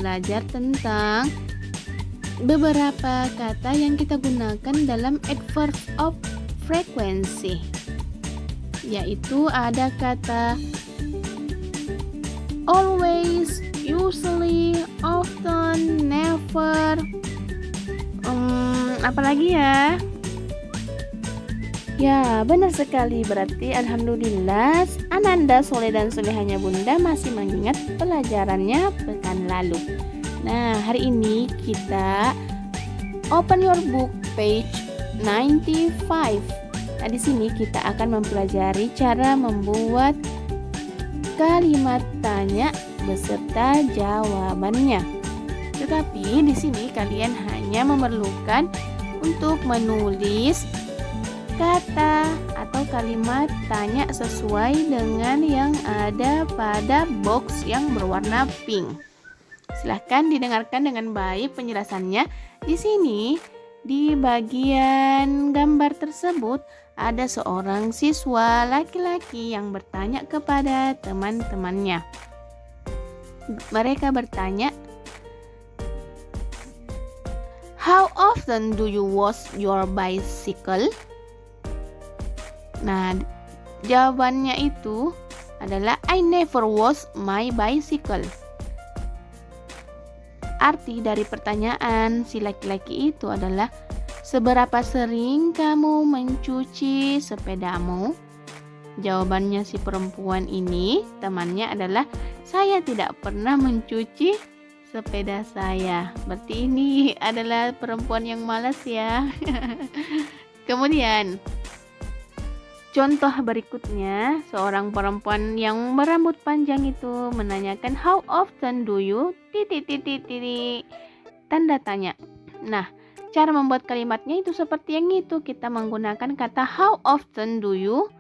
belajar tentang beberapa kata yang kita gunakan dalam adverb of frequency, yaitu ada kata always, usually, often, never, apalagi ya? Ya, benar sekali. Berarti alhamdulillah Ananda, Soleh dan Solehanya Bunda masih mengingat pelajarannya pekan lalu. Nah, hari ini kita open your book page 95. Nah, di sini kita akan mempelajari cara membuat kalimat tanya beserta jawabannya. Tetapi di sini kalian hanya memerlukan untuk menulis kata atau kalimat tanya sesuai dengan yang ada pada box yang berwarna pink. Silahkan didengarkan dengan baik penjelasannya. Di sini di bagian gambar tersebut ada seorang siswa laki-laki yang bertanya kepada teman-temannya. Mereka bertanya, "How often do you wash your bicycle?" Nah, jawabannya itu adalah I never wash my bicycle. Arti dari pertanyaan si laki-laki itu adalah seberapa sering kamu mencuci sepedamu? Jawabannya si perempuan ini, temannya adalah saya tidak pernah mencuci sepeda saya. Berarti ini adalah perempuan yang malas ya. Kemudian contoh berikutnya, seorang perempuan yang berambut panjang itu menanyakan how often do you tanda tanya. Nah, cara membuat kalimatnya itu seperti yang itu. Kita menggunakan kata how often do you,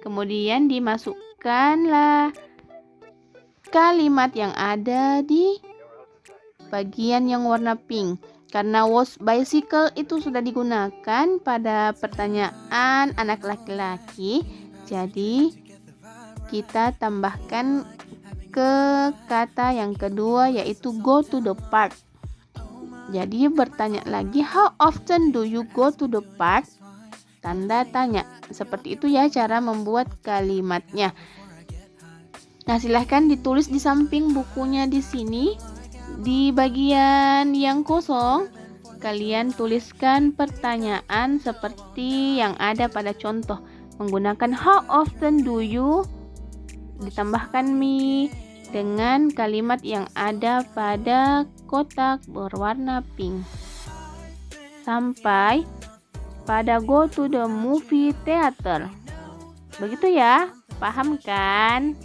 kemudian dimasukkanlah kalimat yang ada di bagian yang warna pink. Karena wash bicycle itu sudah digunakan pada pertanyaan anak laki-laki, jadi kita tambahkan ke kata yang kedua yaitu go to the park. Jadi bertanya lagi, how often do you go to the park? Tanda tanya. Seperti itu ya cara membuat kalimatnya. Nah, silahkan ditulis di samping bukunya di sini. Di bagian yang kosong, kalian tuliskan pertanyaan seperti yang ada pada contoh. Menggunakan how often do you, ditambahkan me dengan kalimat yang ada pada kotak berwarna pink. Sampai pada go to the movie theater. Begitu ya, paham kan?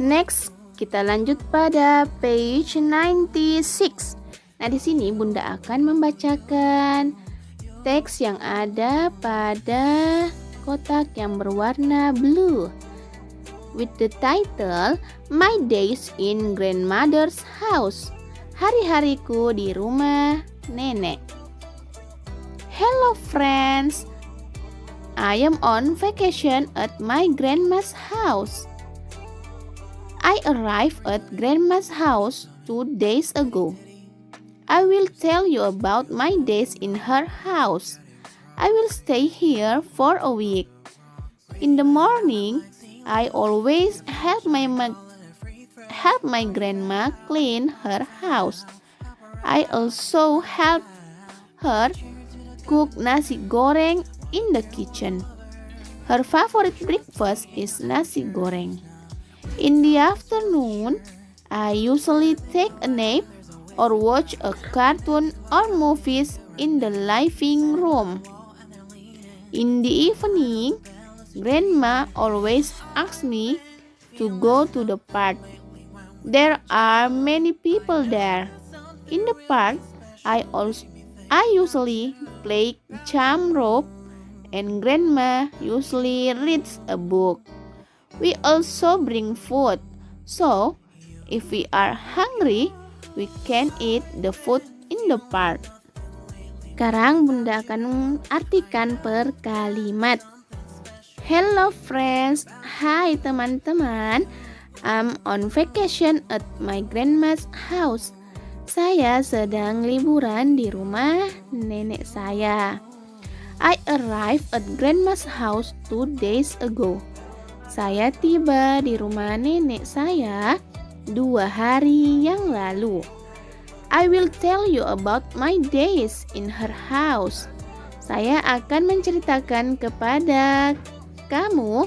Next, kita lanjut pada page 96. Nah, di sini Bunda akan membacakan teks yang ada pada kotak yang berwarna blue with the title My Days in Grandmother's House. Hari-hariku di rumah nenek. Hello friends. I am on vacation at my grandma's house. I arrived at Grandma's house 2 days ago. I will tell you about my days in her house. I will stay here for a week. In the morning, I always help my grandma clean her house. I also help her cook nasi goreng in the kitchen. Her favorite breakfast is nasi goreng. In the afternoon, I usually take a nap or watch a cartoon or movies in the living room. In the evening, Grandma always asks me to go to the park. There are many people there. In the park, I usually play jump rope and Grandma usually reads a book. We also bring food, so if we are hungry, we can eat the food in the park. Sekarang Bunda akan artikan per kalimat. Hello friends, hai teman-teman. I'm on vacation at my grandma's house. Saya sedang liburan di rumah nenek saya. I arrived at grandma's house 2 days ago. Saya tiba di rumah nenek saya 2 hari yang lalu. I will tell you about my days in her house. Saya akan menceritakan kepada kamu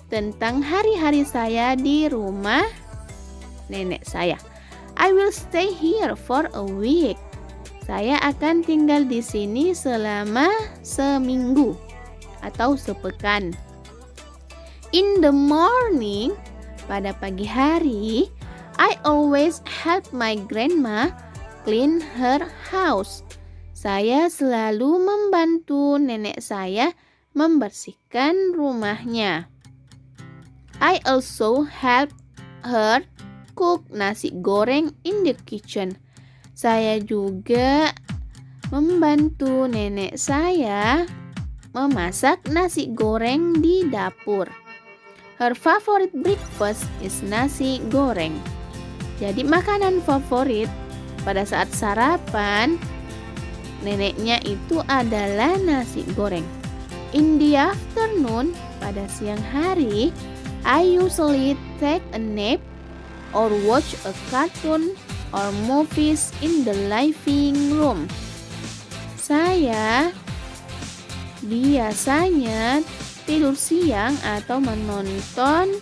tentang hari-hari saya di rumah nenek saya. I will stay here for a week. Saya akan tinggal di sini selama seminggu atau sepekan. In the morning, pada pagi hari, I always help my grandma clean her house. Saya selalu membantu nenek saya membersihkan rumahnya. I also help her cook nasi goreng in the kitchen. Saya juga membantu nenek saya memasak nasi goreng di dapur. Her favorite breakfast is nasi goreng. Jadi makanan favorit pada saat sarapan neneknya itu adalah nasi goreng. In the afternoon, pada siang hari, I usually take a nap or watch a cartoon or movies in the living room. Saya biasanya tidur siang atau menonton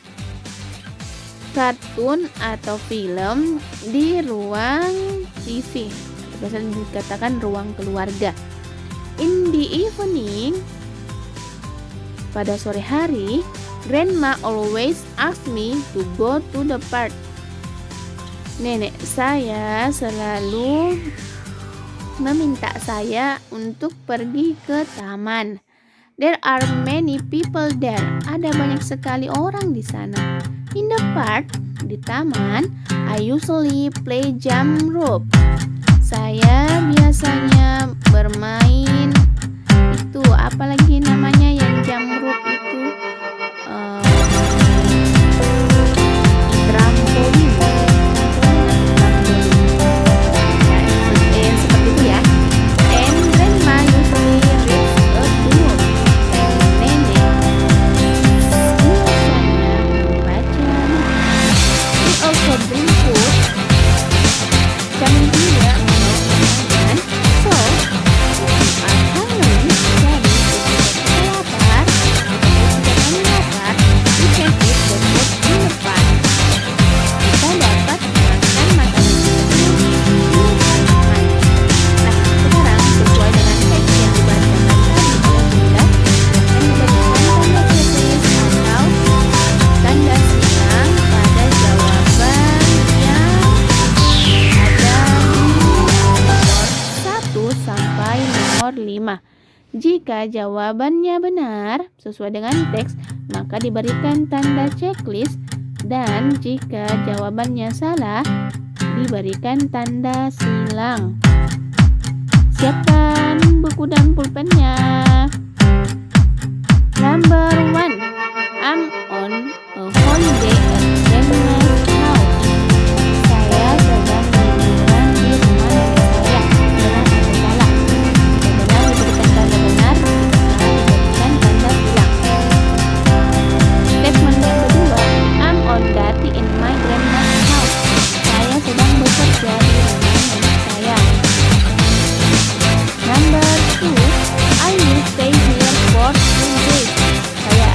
kartun atau film di ruang TV. Biasanya dikatakan ruang keluarga. In the evening, pada sore hari, Grandma always asks me to go to the park. Nenek saya selalu meminta saya untuk pergi ke taman. There are many people there. Ada banyak sekali orang di sana. In the park, di taman, I usually play jump rope. Saya biasanya bermain itu apalagi namanya yang jump rope itu trampolin. Seperti itu ya. And grandma usually reads a book. Nenek biasanya membaca. We also bring food. Kami juga membawa makanan. So, if you are hungry, jadi ketika lapar, ketika kami lapar, we can eat the food in the park. Kita dapat makan makanan tersebut di taman. Nah, sekarang sesuai dengan teks yang dibacakan tadi, Bunda akan memberikan tanda checklist atau tanda silang pada jawaban yang ada di nomor 1 sampai nomor 5. Jika jawabannya benar sesuai dengan teks, maka diberikan tanda checklist, dan jika jawabannya salah, diberikan tanda silang. Siapkan buku dan pulpennya. Number 1. I'm on a holiday at grandma's house. Saya sedang liburan di rumah nenek saya. Benar atau salah? Jika benar diberikan tanda benar, jika salah diberikan tanda silang. Statement yang kedua, I'm on duty in my grandma's house. Saya sedang bekerja di rumah nenek saya. Number 2, I will stay here for 2 days. Saya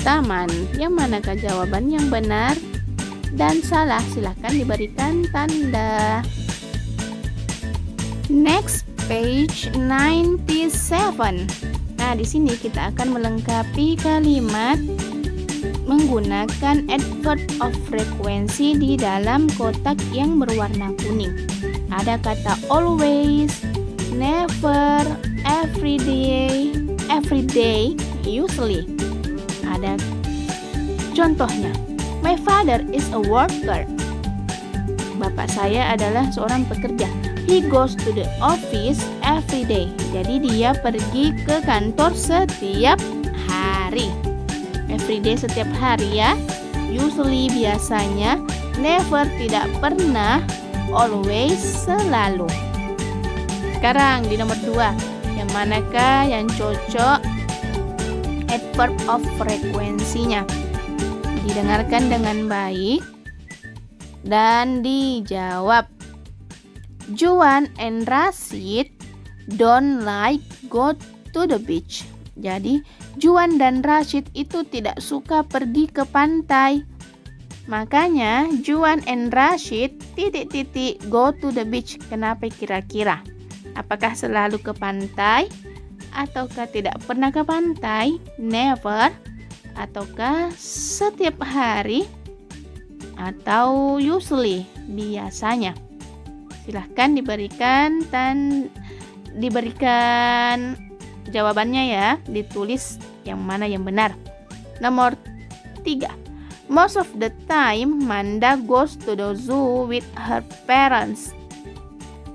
taman. Yang manakah jawaban yang benar dan salah? Silahkan diberikan tanda. Next, page 97. Nah, di sini kita akan melengkapi kalimat menggunakan adverb of frequency di dalam kotak yang berwarna kuning. Ada kata always, never, every day, usually. Ada contohnya. My father is a worker. Bapak saya adalah seorang pekerja. He goes to the office every day. Jadi dia pergi ke kantor setiap hari. Every day setiap hari ya. Usually biasanya. Never tidak pernah. Always selalu. Sekarang di nomor 2. Yang manakah yang cocok adverb of frekuensinya? Didengarkan dengan baik dan dijawab. Juan and Rashid don't like go to the beach. Jadi Juan dan Rashid itu tidak suka pergi ke pantai. Makanya Juan and Rashid go to the beach. Kenapa kira-kira? Apakah selalu ke pantai? Ataukah tidak pernah ke pantai? Never? Ataukah setiap hari? Atau usually? Biasanya? Silahkan diberikan jawabannya ya. Ditulis yang mana yang benar. Nomor 3. Most of the time Manda goes to the zoo with her parents.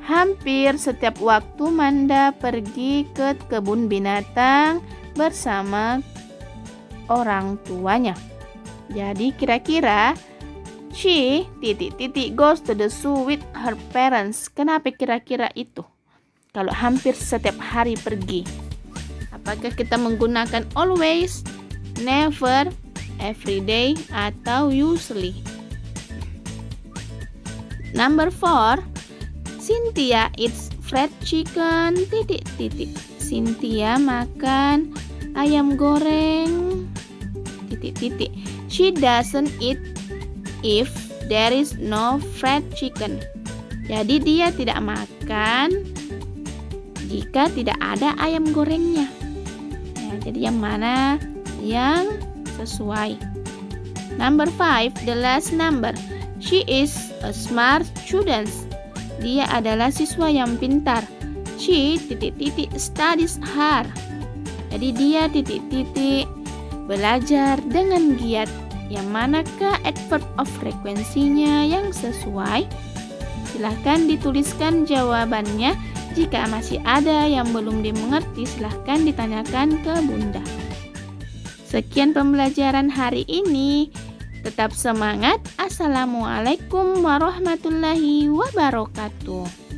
Hampir setiap waktu Manda pergi ke kebun binatang bersama orang tuanya. Jadi kira-kira she goes to the zoo with her parents. Kenapa kira-kira itu? Kalau hampir setiap hari pergi. Apakah kita menggunakan always, never, every day, atau usually? Number 4. Cynthia eats fried chicken. Cynthia makan ayam goreng. She doesn't eat if there is no fried chicken. Jadi dia tidak makan jika tidak ada ayam gorengnya. Ya, jadi yang mana yang sesuai? Number 5, the last number. She is a smart student. Dia adalah siswa yang pintar. She studies hard. Jadi dia belajar dengan giat. Yang manakah adverb of frekuensinya yang sesuai? Silahkan dituliskan jawabannya. Jika masih ada yang belum dimengerti, silahkan ditanyakan ke Bunda. Sekian pembelajaran hari ini. Tetap semangat. Assalamualaikum warahmatullahi wabarakatuh.